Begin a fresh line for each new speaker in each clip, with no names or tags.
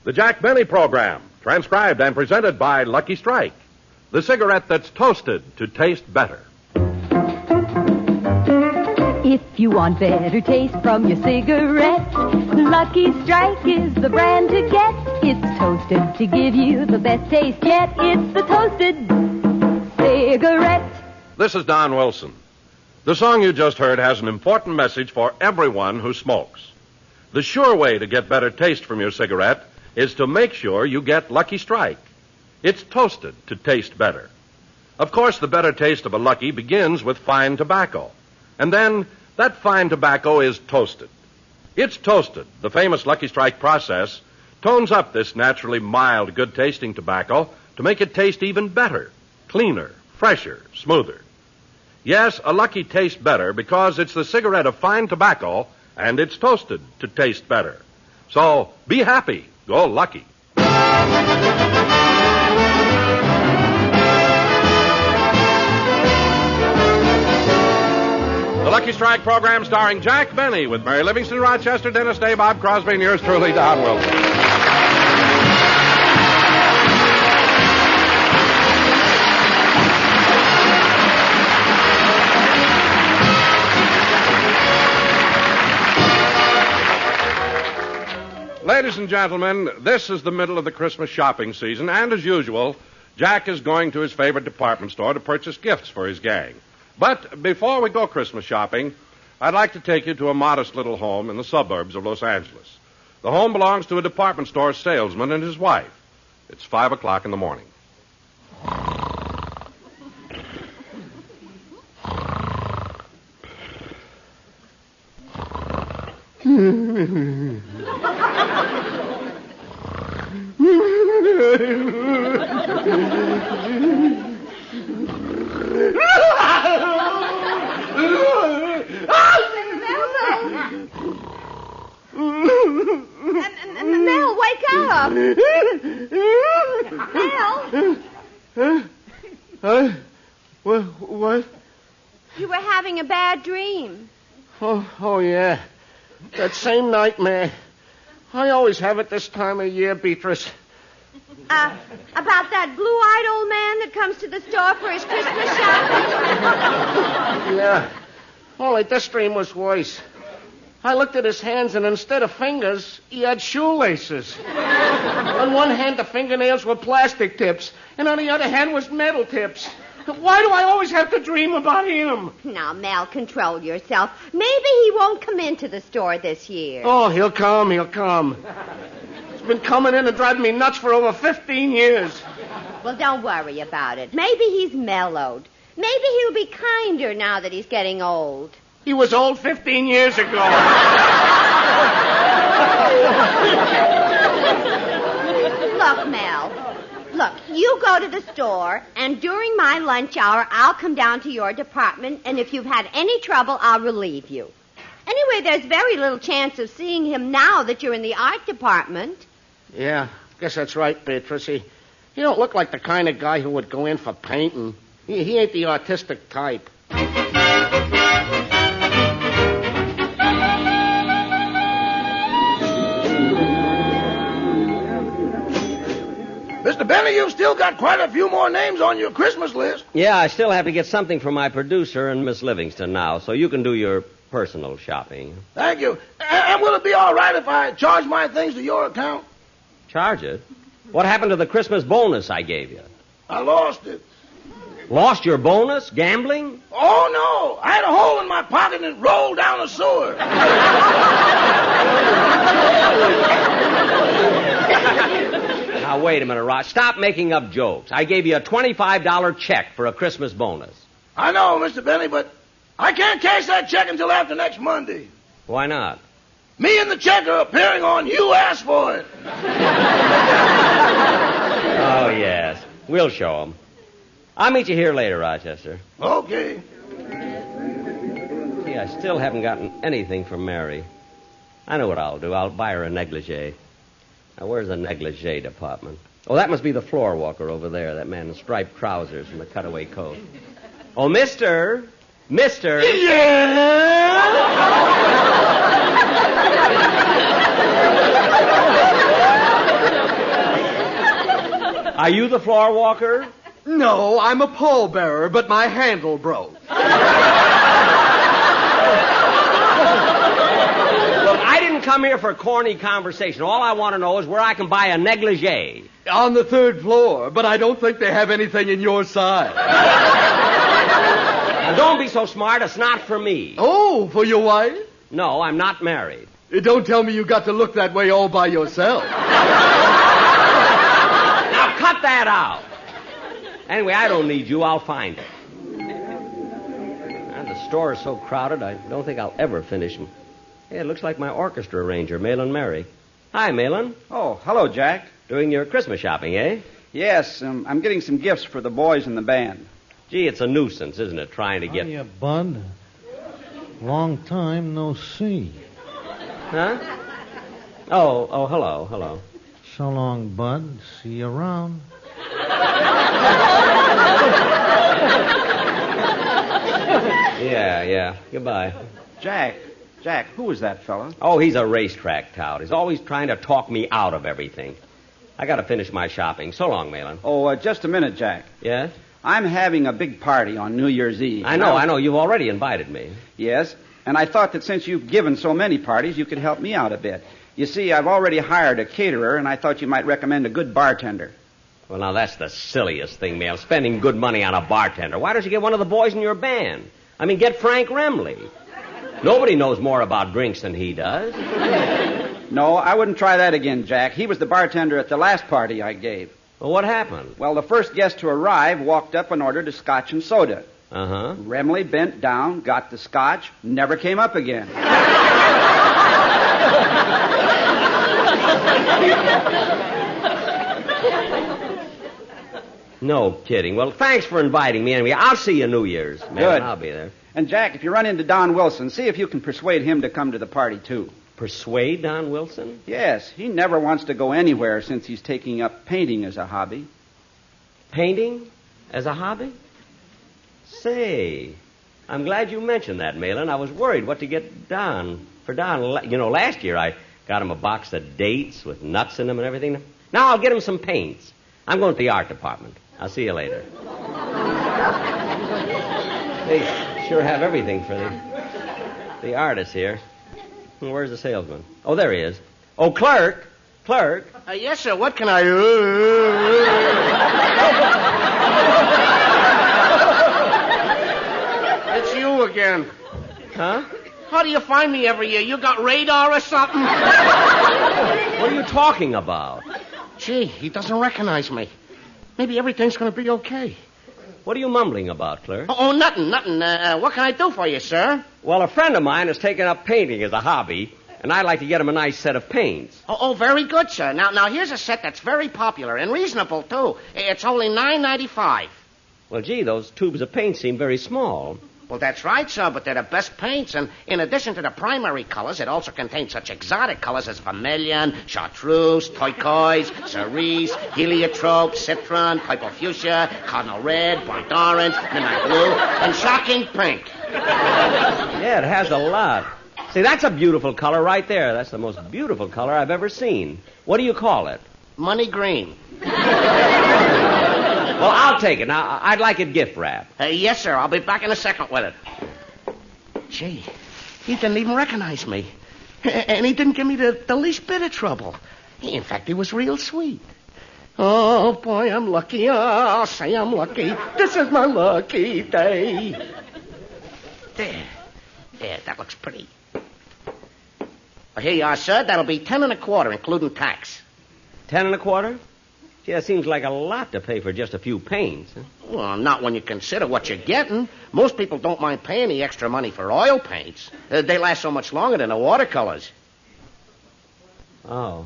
The Jack Benny Program, transcribed and presented by Lucky Strike, the cigarette that's toasted to taste better.
If you want better taste from your cigarette, Lucky Strike is the brand to get. It's toasted to give you the best taste yet. It's the toasted cigarette.
This is Don Wilson. The song you just heard has an important message for everyone who smokes. The sure way to get better taste from your cigarette is to make sure you get Lucky Strike. It's toasted to taste better. Of course, the better taste of a Lucky begins with fine tobacco. And then that fine tobacco is toasted. It's toasted. The famous Lucky Strike process tones up this naturally mild, good-tasting tobacco to make it taste even better, cleaner, fresher, smoother. Yes, a Lucky tastes better because it's the cigarette of fine tobacco and it's toasted to taste better. So be happy. Go Lucky. The Lucky Strike program starring Jack Benny with Mary Livingston, Rochester, Dennis Day, Bob Crosby, and yours truly, Don Wilson. Ladies and gentlemen, this is the middle of the Christmas shopping season, and as usual, Jack is going to his favorite department store to purchase gifts for his gang. But before we go Christmas shopping, I'd like to take you to a modest little home in the suburbs of Los Angeles. The home belongs to a department store salesman and his wife. It's 5 o'clock in the morning.
Mel, wake up! Mel?
What?
You were having a bad dream.
Oh, yeah. That same nightmare. I always have it this time of year, Beatrice.
About that blue-eyed old man that comes to the store for his Christmas shopping?
Yeah. Only this dream was worse. I looked at his hands, and instead of fingers, he had shoelaces. On one hand, the fingernails were plastic tips, and on the other hand was metal tips. Why do I always have to dream about him?
Now, Mel, control yourself. Maybe he won't come into the store this year.
Oh, he'll come. He's been coming in and driving me nuts for over 15 years.
Well, don't worry about it. Maybe he's mellowed. Maybe he'll be kinder now that he's getting old.
He was old 15 years ago.
Look, Mel. Look, you go to the store, and during my lunch hour, I'll come down to your department, and if you've had any trouble, I'll relieve you. Anyway, there's very little chance of seeing him now that you're in the art department.
Yeah, guess that's right, Beatrice. He don't look like the kind of guy who would go in for painting. He ain't the artistic type.
Mr. Benny, you've still got quite a few more names on your Christmas list.
Yeah, I still have to get something from my producer and Miss Livingston now, so you can do your personal shopping.
Thank you. And will it be all right if I charge my things to your account?
Charge it? What happened to the Christmas bonus I gave you?
I lost it.
Lost your bonus? Gambling?
Oh, no. I had a hole in my pocket and it rolled down a sewer.
Now, wait a minute, Roch. Stop making up jokes. I gave you a $25 check for a Christmas bonus.
I know, Mr. Benny, but I can't cash that check until after next Monday.
Why not?
Me and the check are appearing on You Asked For It.
Oh, yes. We'll show 'em. I'll meet you here later, Rochester.
Okay.
See, I still haven't gotten anything from Mary. I know what I'll do. I'll buy her a negligee. Now, where's the negligee department? Oh, that must be the floorwalker over there, that man in striped trousers and the cutaway coat. Oh, Mister!
Yeah?
Are you the floor walker?
No, I'm a pallbearer, but my handle broke.
Look, I didn't come here for corny conversation. All I want to know is where I can buy a negligee.
On the 3rd floor, but I don't think they have anything in your size.
Now, don't be so smart. It's not for me.
Oh, for your wife?
No, I'm not married.
Don't tell me you got to look that way all by yourself.
Now, cut that out. Anyway, I don't need you. I'll find it. And the store is so crowded, I don't think I'll ever finish them. Hey, it looks like my orchestra arranger, Malin Mary. Hi, Malin.
Oh, hello, Jack.
Doing your Christmas shopping, eh?
Yes, I'm getting some gifts for the boys in the band.
Gee, it's a nuisance, isn't it, trying to get...
Hiya, Bud. Long time no see.
Huh? Oh, hello.
So long, Bud. See you around.
Yeah. Goodbye.
Jack, who is that fella?
Oh, he's a racetrack tout. He's always trying to talk me out of everything. I got to finish my shopping. So long, Malin.
Oh, just a minute, Jack.
Yes?
I'm having a big party on New Year's Eve.
I know. You've already invited me.
Yes, and I thought that since you've given so many parties, you could help me out a bit. You see, I've already hired a caterer, and I thought you might recommend a good bartender.
Well, now, that's the silliest thing, Mal, spending good money on a bartender. Why don't you get one of the boys in your band? I mean, get Frank Remley. Nobody knows more about drinks than he does.
No, I wouldn't try that again, Jack. He was the bartender at the last party I gave.
Well, what happened?
Well, the first guest to arrive walked up and ordered a scotch and soda.
Uh-huh.
Remley bent down, got the scotch, never came up again.
No kidding. Well, thanks for inviting me anyway. I'll see you New Year's. Man,
Good.
I'll be there.
And, Jack, if you run into Don Wilson, see if you can persuade him to come to the party, too.
Persuade Don Wilson?
Yes, he never wants to go anywhere since he's taking up painting as a hobby.
Painting as a hobby? Say, I'm glad you mentioned that, Malin. I was worried what to get Don. For Don, you know, last year I got him a box of dates with nuts in them and everything. Now I'll get him some paints. I'm going to the art department. I'll see you later. They sure have everything for the artists here. Where's the salesman? Oh, there he is. Oh, clerk.
Yes, sir. What can I... It's you again.
Huh?
How do you find me every year? You got radar or something?
What are you talking about?
Gee, he doesn't recognize me. Maybe everything's going to be okay.
What are you mumbling about, clerk?
Oh, nothing. What can I do for you, sir?
Well, a friend of mine has taken up painting as a hobby, and I'd like to get him a nice set of paints.
Oh, very good, sir. Now, here's a set that's very popular and reasonable, too. It's only $9.95.
Well, gee, those tubes of paint seem very small.
Well, that's right, sir, but they're the best paints, and in addition to the primary colors, it also contains such exotic colors as vermilion, chartreuse, turquoise, cerise, heliotrope, citron, purple fuchsia, cardinal red, burnt orange, midnight blue, and shocking pink.
Yeah, it has a lot. See, that's a beautiful color right there. That's the most beautiful color I've ever seen. What do you call it?
Money green.
Well, I'll take it. Now, I'd like it gift wrapped.
Yes, sir. I'll be back in a second with it. Gee, he didn't even recognize me. And he didn't give me the least bit of trouble. In fact, he was real sweet. Oh, boy, I'm lucky. Oh, I'll say I'm lucky. This is my lucky day. There, that looks pretty. Well, here you are, sir. That'll be 10 1/4, including tax.
10 1/4? Gee, that seems like a lot to pay for just a few paints. Huh?
Well, not when you consider what you're getting. Most people don't mind paying the extra money for oil paints. They last so much longer than the watercolors.
Oh.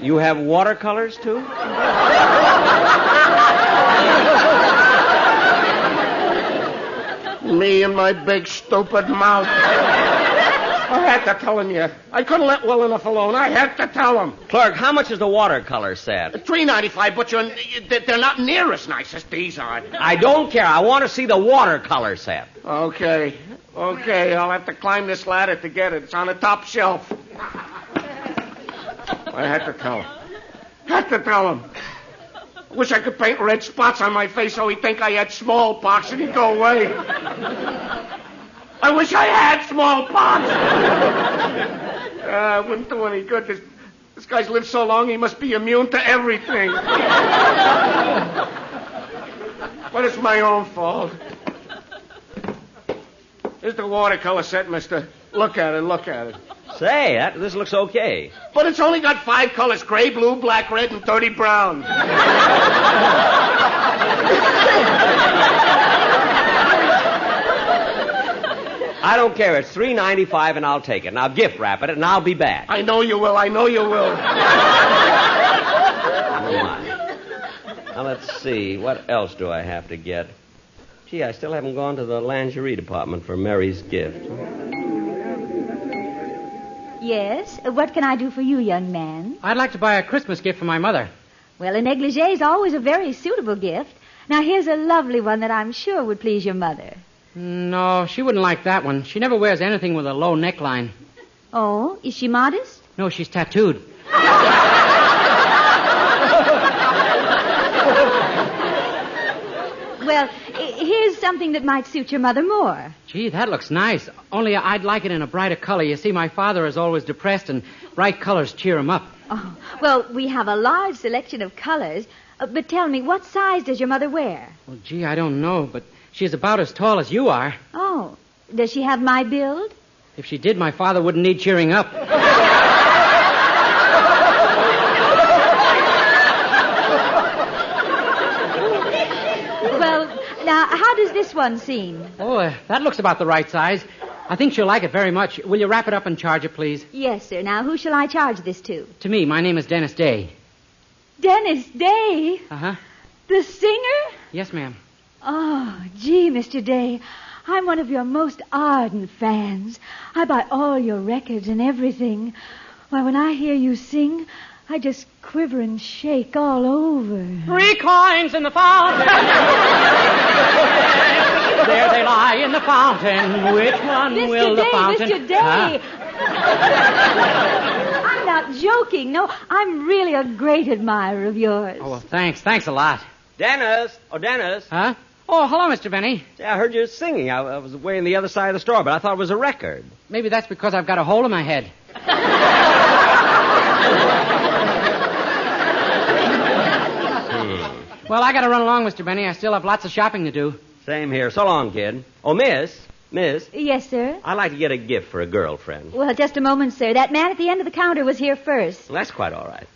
You have watercolors, too?
Me and my big stupid mouth. I had to tell him you. I couldn't let well enough alone. I had to tell him.
Clerk, how much is the watercolor set?
$3.95, but they're not near as nice as these are.
I don't care. I want to see the watercolor set.
Okay. I'll have to climb this ladder to get it. It's on the top shelf. I had to tell him. Wish I could paint red spots on my face so he'd think I had smallpox and he'd go away. I wish I had smallpox. It wouldn't do any good. This guy's lived so long, he must be immune to everything. But it's my own fault. Here's the watercolor set, mister. Look at it.
Say, this looks okay.
But it's only got 5 colors, gray, blue, black, red, and 30 brown.
I don't care. It's $3.95 and I'll take it. Now gift wrap it and I'll be back.
I know you will.
Come on. Now let's see. What else do I have to get? Gee, I still haven't gone to the lingerie department for Mary's gift.
Yes? What can I do for you, young man?
I'd like to buy a Christmas gift for my mother.
Well, a negligee is always a very suitable gift. Now, here's a lovely one that I'm sure would please your mother.
No, she wouldn't like that one. She never wears anything with a low neckline.
Oh, is she modest?
No, she's tattooed.
Well, here's something that might suit your mother more.
Gee, that looks nice. Only I'd like it in a brighter color. You see, my father is always depressed, and bright colors cheer him up.
Oh, well, we have a large selection of colors. But tell me, what size does your mother wear?
Well, gee, I don't know, but she's about as tall as you are.
Oh, does she have my build?
If she did, my father wouldn't need cheering up.
Well, now, how does this one seem?
Oh, that looks about the right size. I think she'll like it very much. Will you wrap it up and charge it, please?
Yes, sir. Now, who shall I charge this to?
To me. My name is Dennis Day.
Dennis Day?
Uh-huh.
The singer?
Yes, ma'am.
Oh, gee, Mr. Day, I'm one of your most ardent fans. I buy all your records and everything. Why, when I hear you sing, I just quiver and shake all over.
3 coins in the fountain. There they lie in the fountain. Which one will the fountain...
Mr. Day! I'm not joking. No, I'm really a great admirer of yours.
Oh, well, thanks. Thanks a lot.
Dennis! Oh, Dennis!
Huh? Oh, hello, Mr. Benny.
Yeah, I heard you singing. I was way on the other side of the store, but I thought it was a record.
Maybe that's because I've got a hole in my head. Well, I got to run along, Mr. Benny. I still have lots of shopping to do.
Same here. So long, kid. Oh, Miss.
Yes, sir?
I'd like to get a gift for a girlfriend.
Well, just a moment, sir. That man at the end of the counter was here first.
Well, that's quite all right.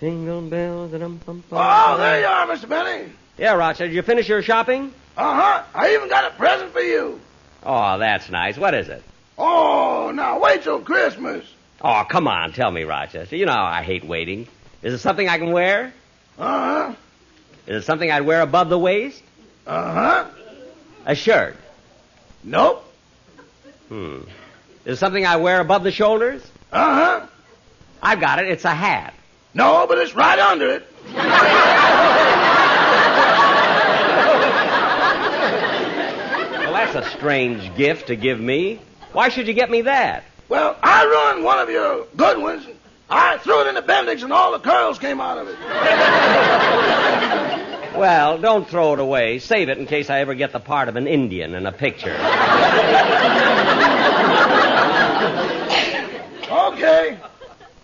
Jingle bells, da-dum-bum-bum.
Oh, there you are, Mr. Benny.
Yeah, Rochester, did you finish your shopping?
Uh-huh. I even got a present for you.
Oh, that's nice. What is it?
Oh, now wait till Christmas.
Oh, come on, tell me, Rochester. You know I hate waiting. Is it something I can wear?
Uh-huh.
Is it something I'd wear above the waist?
Uh-huh.
A shirt?
Nope.
Is it something I wear above the shoulders?
Uh-huh.
I've got it. It's a hat.
No, but it's right under it.
Well, that's a strange gift to give me. Why should you get me that?
Well, I ruined one of your good ones. I threw it in the Bendix and all the curls came out of it.
Well, don't throw it away. Save it in case I ever get the part of an Indian in a picture.
Okay.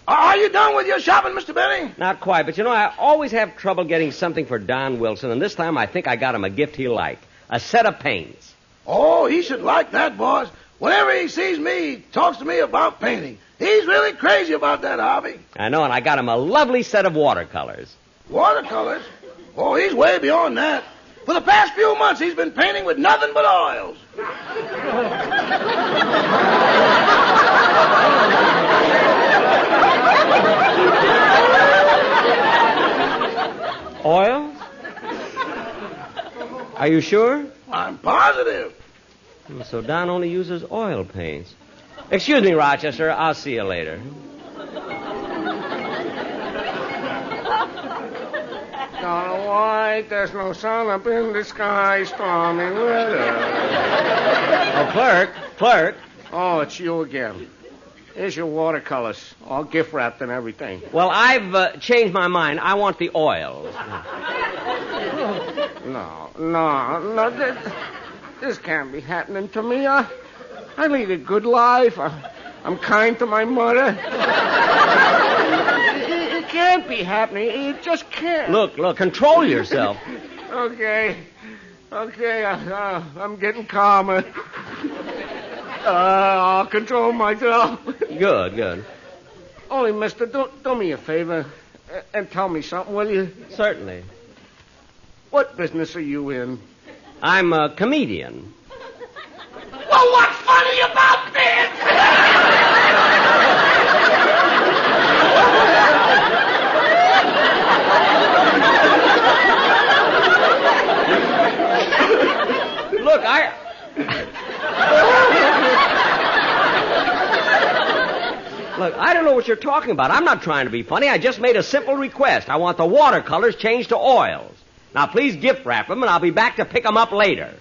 Are you done with your shopping, Mr. Benny?
Not quite, but you know, I always have trouble getting something for Don Wilson, and this time I think I got him a gift he'll like. A set of paints.
Oh, he should like that, boss. Whenever he sees me, he talks to me about painting. He's really crazy about that hobby.
I know, and I got him a lovely set of watercolors.
Watercolors? Oh, he's way beyond that. For the past few months, he's been painting with nothing but oils.
Oils? Are you sure?
I'm positive.
So Don only uses oil paints. Excuse me, Rochester. I'll see you later.
Starry white, there's no sun up in the sky, stormy weather.
Oh, clerk.
Oh, it's you again. Here's your watercolors, all gift wrapped and everything.
Well, I've changed my mind. I want the oils.
No. This can't be happening to me. I lead a good life. I'm kind to my mother. It can't be happening. It just can't.
Look, control yourself.
Okay, I'm getting calmer. I'll control myself.
Good.
Only, mister, do me a favor and tell me something, will you?
Certainly.
What business are you in?
I'm a comedian.
Well, what's funny about this?
Look, Look, I don't know what you're talking about. I'm not trying to be funny. I just made a simple request. I want the watercolors changed to oils. Now, please gift wrap them, and I'll be back to pick them up later.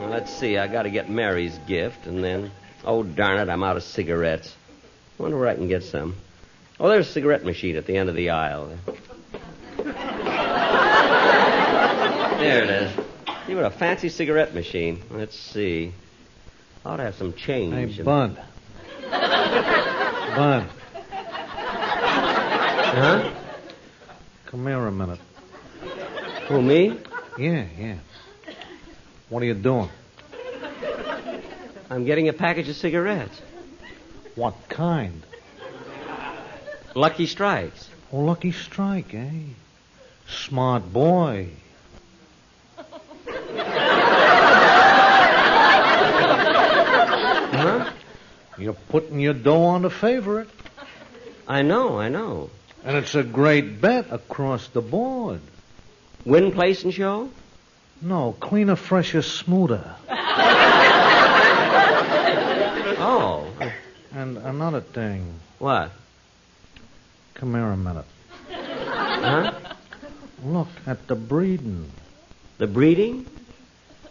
Well, let's see. I got to get Mary's gift, and then... Oh, darn it, I'm out of cigarettes. I wonder where I can get some. Oh, there's a cigarette machine at the end of the aisle. There it is. See, what a fancy cigarette machine. Let's see. I ought to have some change.
Hey, Bud. Bud.
Huh?
Come here a minute.
Who, me?
Yeah. What are you doing?
I'm getting a package of cigarettes.
What kind?
Lucky Strikes.
Oh, Lucky Strike, eh? Smart boy.
Huh?
You're putting your dough on the favorite.
I know.
And it's a great bet across the board.
Win, place, and show?
No, cleaner, fresher, smoother.
Oh.
And another thing.
What?
Come here a minute.
Huh?
Look at the breeding.
The breeding?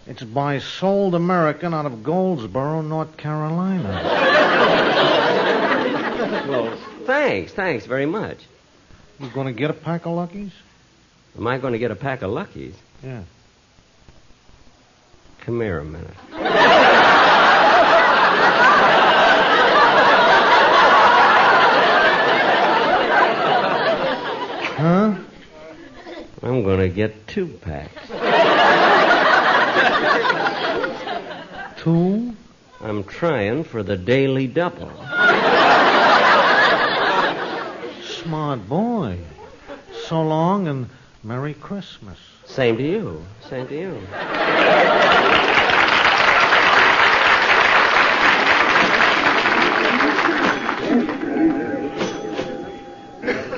It's by Sold American out of Goldsboro, North Carolina.
Well, thanks very much.
You going to get a pack of Luckies?
Am I going to get a pack of Luckies?
Yeah.
Come here a minute.
Huh?
I'm going to get 2 packs.
2?
I'm trying for the daily double.
Smart boy. So long and Merry Christmas.
Same to you.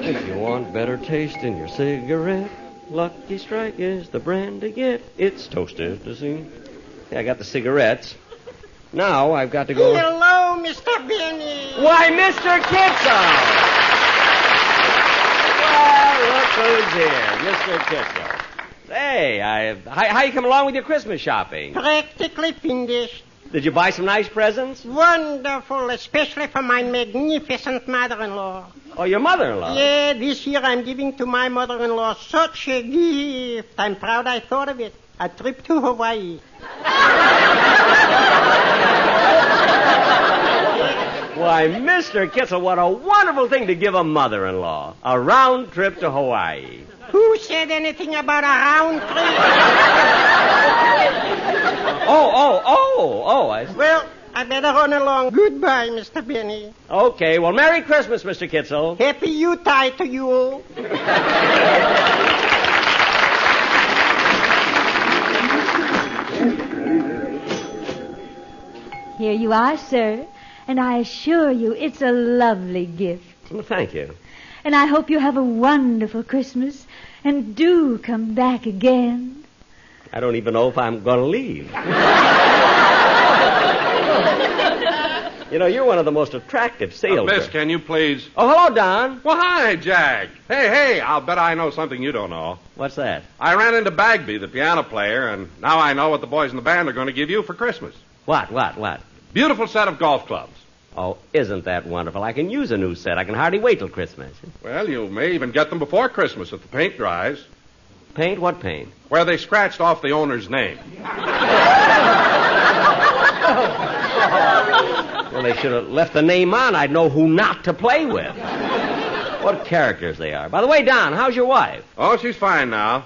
If you want better taste in your cigarette, Lucky Strike is the brand to get. It's toasted, you see. Yeah, I got the cigarettes. Now I've got to go...
Hello, Mr. Benny.
Why, Mr. Kitzel! Well, look who's here, Mr. Kitzel. Hey, how you come along with your Christmas shopping?
Practically finished.
Did you buy some nice presents?
Wonderful, especially for my magnificent mother-in-law.
Oh, your mother-in-law?
Yeah, this year I'm giving to my mother-in-law such a gift. I'm proud I thought of it. A trip to Hawaii.
Why, Mr. Kitzel, what a wonderful thing to give a mother-in-law. A round trip to Hawaii.
Who said anything about a round trip?
Oh, I see.
Well, I better run along. Goodbye, Mr. Benny.
Okay, well, Merry Christmas, Mr. Kitzel.
Happy Utah to you.
Here you are, sir. And I assure you it's a lovely gift.
Well, thank you.
And I hope you have a wonderful Christmas. And do come back again.
I don't even know if I'm going to leave. You know, you're one of the most attractive salesmen.
Miss, can you please...
Oh, hello, Don.
Well, hi, Jack. Hey, I'll bet I know something you don't know.
What's that?
I ran into Bagby, the piano player, and now I know what the boys in the band are going to give you for Christmas.
What?
Beautiful set of golf clubs.
Oh, isn't that wonderful? I can use a new set. I can hardly wait till Christmas.
Well, you may even get them before Christmas if the paint dries.
Paint? What paint?
Where they scratched off the owner's name.
Well, they should have left the name on. I'd know who not to play with. What characters they are. By the way, Don, how's your wife?
Oh, she's fine now.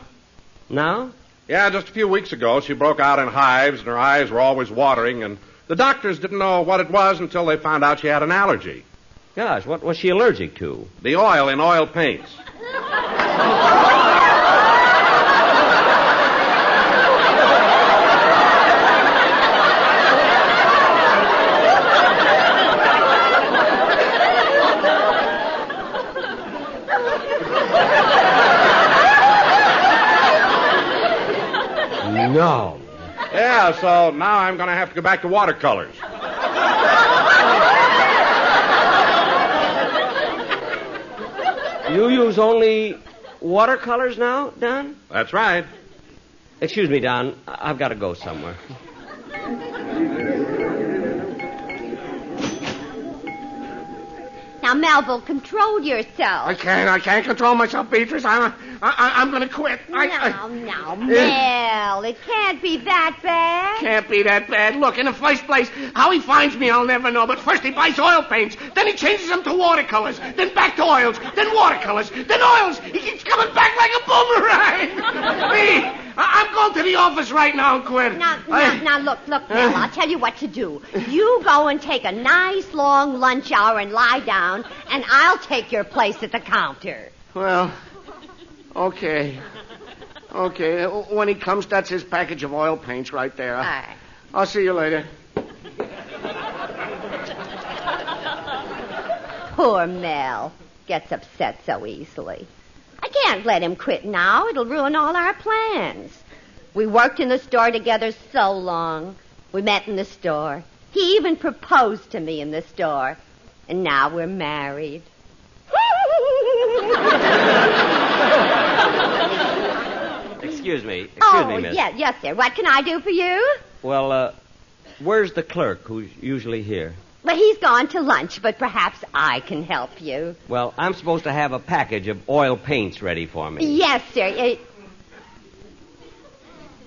Now?
Yeah, just a few weeks ago, she broke out in hives, and her eyes were always watering, and the doctors didn't know what it was until they found out she had an allergy.
Gosh, what was she allergic to?
The oil in oil paints.
No.
Yeah, so now I'm going to have to go back to watercolors.
You use only watercolors now, Don?
That's right.
Excuse me, Don. I've got to go somewhere.
Now, Melville, control yourself.
I can't control myself, Beatrice. I'm going to quit.
Now, Mel, it can't be that bad.
Can't be that bad. Look, in the first place, how he finds me, I'll never know. But first he buys oil paints, then he changes them to watercolors, then back to oils, then watercolors, then oils. He keeps coming back like a boomerang. Me, I'm going to the office right now and quit.
Now, look, Mel, I'll tell you what to do. You go and take a nice long lunch hour and lie down, and I'll take your place at the counter.
Well, okay. Okay, when he comes, that's his package of oil paints right there.
All right.
I'll see you later.
Poor Mel. Gets upset so easily. I can't let him quit now. It'll ruin all our plans. We worked in the store together so long. We met in the store. He even proposed to me in the store. And now we're married.
Excuse me, miss.
Yes, sir. What can I do for you?
Well, where's the clerk who's usually here?
Well, he's gone to lunch, but perhaps I can help you.
Well, I'm supposed to have a package of oil paints ready for me.
Yes, sir.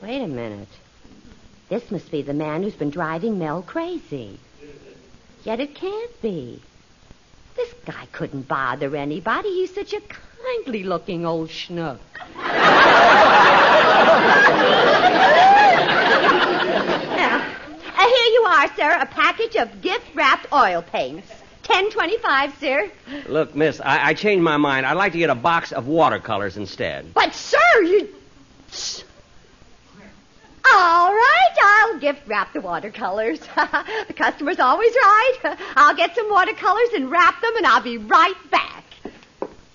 Wait a minute. This must be the man who's been driving Mel crazy. Yet it can't be. This guy couldn't bother anybody. He's such a kindly-looking old schnook. Here you are, sir, a package of gift-wrapped oil paints. $10.25, sir.
Look, miss, I changed my mind. I'd like to get a box of watercolors instead.
But, sir, you... All right, I'll gift-wrap the watercolors. The customer's always right. I'll get some watercolors and wrap them, and I'll be right back.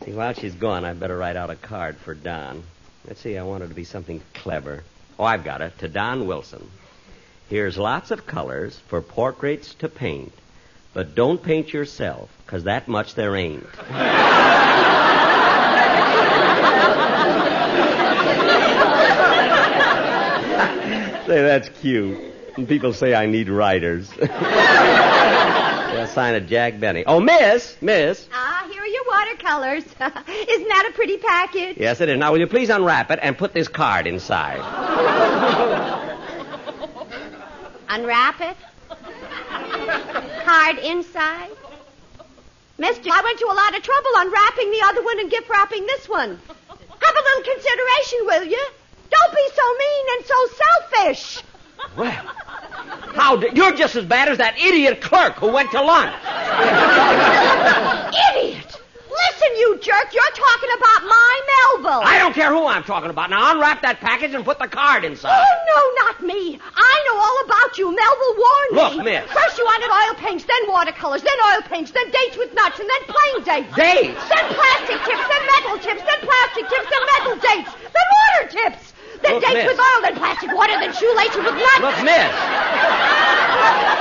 See, while she's gone, I'd better write out a card for Don. Let's see, I want it to be something clever. Oh, I've got it. To Don Wilson. Here's lots of colors for portraits to paint. But don't paint yourself, 'cause that much there ain't. Say, that's cute. And people say I need writers. I'll sign it Jack Benny. Oh, miss.
Here are your watercolors. Isn't that a pretty package?
Yes, it is. Now, will you please unwrap it and put this card inside?
Unwrap it? Card inside? Mister, I went to a lot of trouble unwrapping the other one and gift wrapping this one. Have a little consideration, will you? Don't be so mean and so selfish.
Well, you're just as bad as that idiot clerk who went to lunch.
Idiot! Listen, you jerk, you're talking about my Melville.
I don't care who I'm talking about. Now unwrap that package and put the card inside.
Oh, no, not me. I know all about you. Melville warned me.
Look, miss.
First you wanted oil paints, then watercolors, then oil paints, then dates with nuts, and then plain dates.
Dates?
Then plastic tips, then metal tips, then plastic tips, then metal dates, then water tips. Then
Look,
dates
miss.
with oil, then plastic water, then shoelaces with nuts.
Look, miss.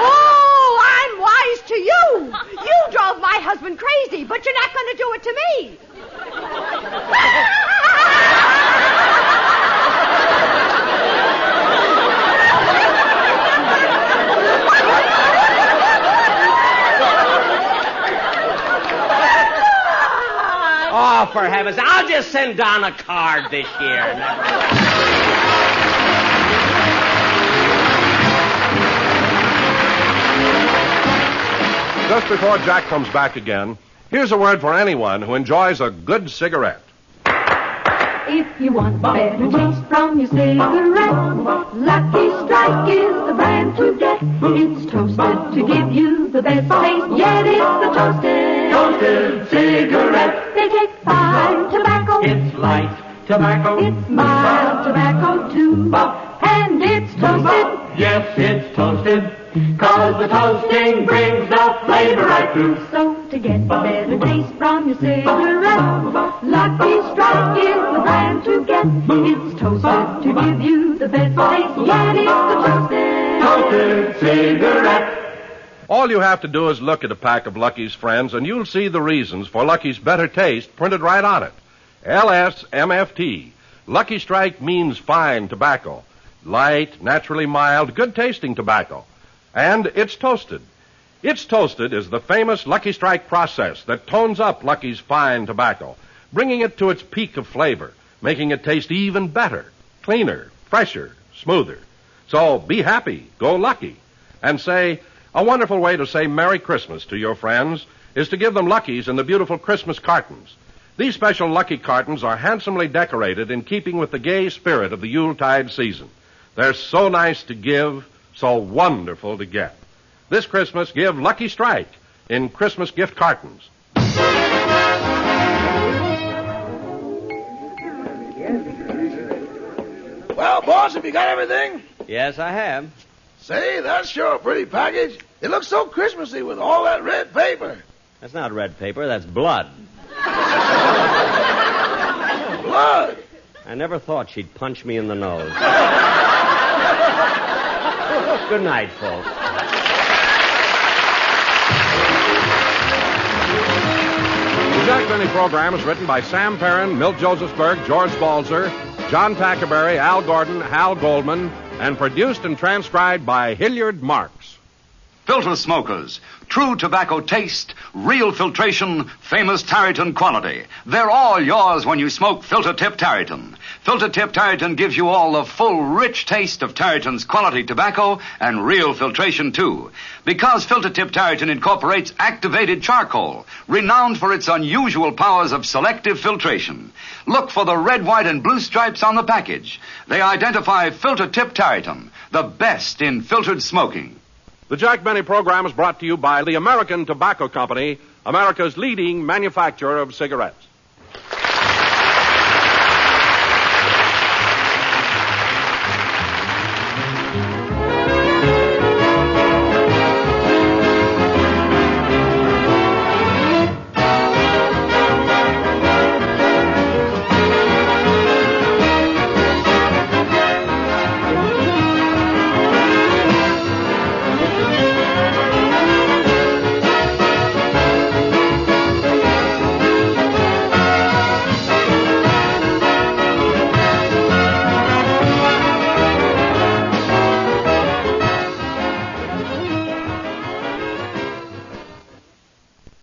Oh, I'm wise to you. You drove my husband crazy, but you're not going to do it to me.
Oh, for heaven's sake, I'll just send Don a card this year.
Just before Jack comes back again, here's a word for anyone who enjoys a good cigarette.
If you want better taste from your cigarette, Lucky Strike is the brand to get. It's toasted to give you the best taste, yet it's the toasted cigarette. They take fine tobacco.
It's light tobacco.
It's mild tobacco too. And it's toasted.
Yes, it's toasted. 'Cause the toasting brings the flavor right through.
So to get better taste from your cigarette, Lucky Strike is the brand to get. It's toasted to give you the best taste, yet it's the toasted
cigarette.
All you have to do is look at a pack of Lucky's Friends, and you'll see the reasons for Lucky's better taste printed right on it. LSMFT. Lucky Strike means fine tobacco. Light, naturally mild, good-tasting tobacco. And it's toasted. It's toasted is the famous Lucky Strike process that tones up Lucky's fine tobacco, bringing it to its peak of flavor, making it taste even better, cleaner, fresher, smoother. So be happy, go Lucky, and say, a wonderful way to say Merry Christmas to your friends is to give them Lucky's in the beautiful Christmas cartons. These special Lucky cartons are handsomely decorated in keeping with the gay spirit of the Yuletide season. They're so nice to give, so wonderful to get. This Christmas, give Lucky Strike in Christmas gift cartons.
Well, boss, have you got everything?
Yes, I have.
Say, that's sure a pretty package. It looks so Christmassy with all that red paper.
That's not red paper, that's blood.
Blood?
I never thought she'd punch me in the nose. Good night, folks.
The Jack Benny program is written by Sam Perrin, Milt Josephsberg, George Balzer, John Tackerberry, Al Gordon, Hal Goldman, and produced and transcribed by Hilliard Marks.
Filter smokers, true tobacco taste, real filtration, famous Tareyton quality. They're all yours when you smoke Filter Tip Tareyton. Filter Tip Tareyton gives you all the full, rich taste of Tareyton's quality tobacco and real filtration, too. Because Filter Tip Tareyton incorporates activated charcoal, renowned for its unusual powers of selective filtration. Look for the red, white, and blue stripes on the package. They identify Filter Tip Tareyton, the best in filtered smoking.
The Jack Benny program is brought to you by the American Tobacco Company, America's leading manufacturer of cigarettes.